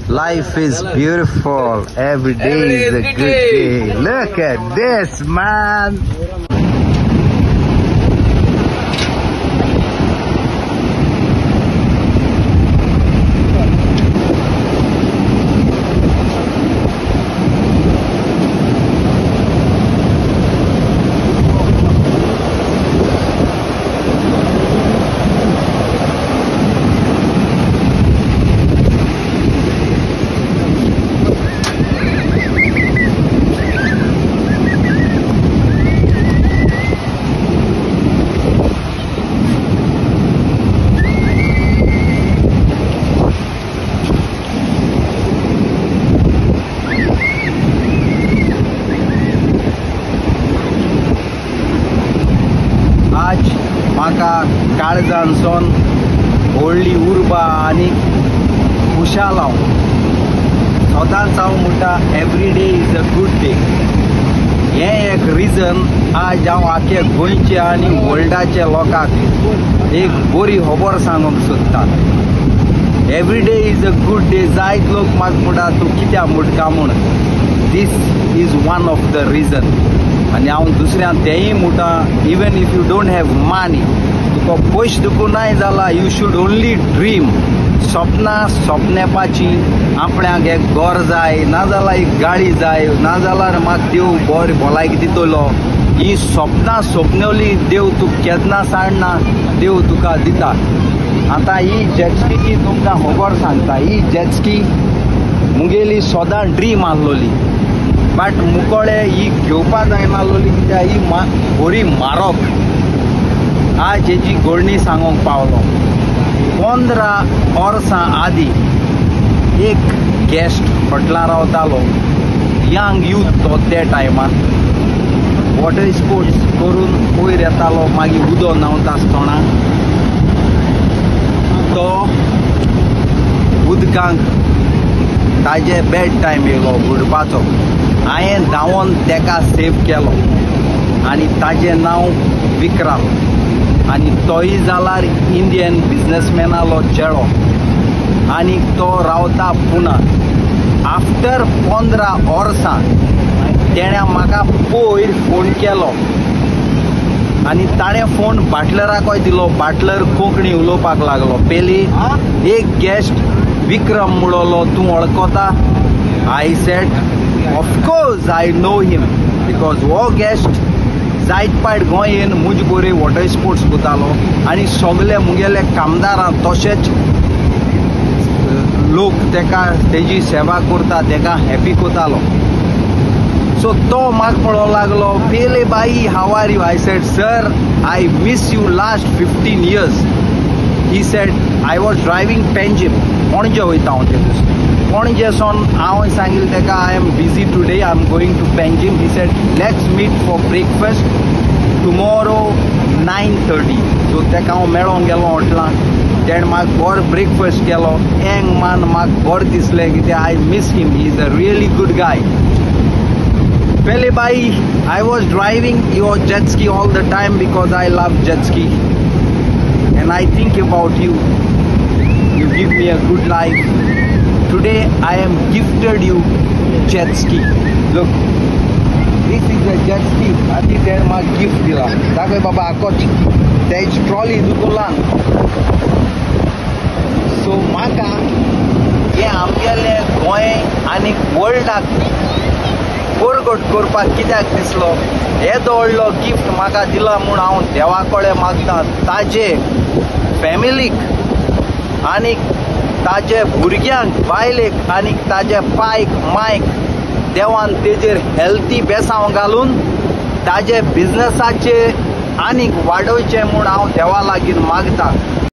Life is beautiful. Every day is a good day. Look at this, man. म्हाका काळजांतसून व्हडली उर्बा आनी खुशाल हांव सदांच हांव म्हणटा every day is a good day. हें एक रिजन आज हांव आख्या गोंयच्या आनी वर्ल्डाच्या लोकांक एक बरी खबर सांगूंक सोदता. Every day is a good day. जायत लोक म्हाका म्हणटा तूं कित्याक म्हणटा म्हूण. This is one of the reason. आनी हांव दुसऱ्यांक तेंय म्हणटा even if you don't have money, तुका पयशे दुखू नाय जाला, यू शूड ओन्ली ड्रीम. सपनां सोपनेपाची. आपण्याक एक घर जाय, नाजाल्यार एक गाडी जाय, नाजाल्यार म्हाका देव बरी भलायकी दितलो. ही सपनां सोपनवली देव तुका केन्ना साडना, देव तुका दिता. आतां ही जेटस्की तुमकां खबर सांगता. ही जेटस्की मुगेली सदां ड्रीम आसलोली, बट मुकोडे ही घेवपा जायनासलोली कित्याक ही बरी म्हारग. आज हेची घडणी सांगूंक पावलो. 15 वर्सां आदी एक गेस्ट हॉटेलार रावतालो, यंग यूथ तो त्या टायमार. वॉटर स्पोर्ट्स करून वयर येतालो, मागीर उदक न्हांवता आसतना तो उदकांक ताजे बेड टायम येयलो बुडपाचो. हांवें धांवून ताका सेव केलो आनी ताजें नांव विक्रांत. आनी तोय जाल्यार इंडियन बिजनेसमॅनालो चेडो आनी तो रावता पुण्यात. आफ्टर 15 वर्सां तेणें म्हाका पयर फोन केलो आनी ताणें फोन बाटलराकय दिलो. बाटलर कोंकणी उलोवपाक लागलो. पयलीं एक गेस्ट विक्रम म्हणलो, तूं वळखता? I said of course I know him, because हो गेस्ट जायत पायट गोंयेन मुजे बरे वॉटर स्पोर्ट्स कोतालो आनी सगळे मुगेले कामदारां तशेंच लोक तेका तेजी सेवा करता, तेका हॅपी कोतालो. सो तो म्हाका म्हणूंक लागलो, पेले बाई how are you? I said sir I miss you last 15 years. He said I was driving Panjim. पणजे वयता हांव ते दीस. पणजेसून हांवें सांगिल्लें तेका I am busy today, I am going to Panjim. He said let's meet for breakfast tomorrow 9:30. So तेका हांव मेळोंक गेलो हॉटेलांत. तेणें म्हाका बरो ब्रेकफास्ट केलो. एंग मान म्हाका बरें दिसलें कित्याक I miss him. He is a really good guy. पहले बाई I was driving your jet ski all the time because I love jet ski and I think about you. You give me a good life. Today I am gifted you jet ski. Look, this is a jet ski. Ati there my gift dila. Dagoy baba akot. Tej trolley dukulan. So maka ye आमगेले गोंय आनी वर्ल्डाक कोरगोट करपाक कित्याक दिसलो. येदो व्हडलो gift म्हाका दिला म्हूण हांव देवा कडेन मागता. ताजे फॅमिलीक आनीक ताजे भुरग्यांक, बायलेक आनीक ताजे पायक मायक देवान तेजेर हेल्थी बेसांव घालून ताजे बिजनेसाचे आनीक वाडोवचें म्हूण हांव देवा लागीं मागता.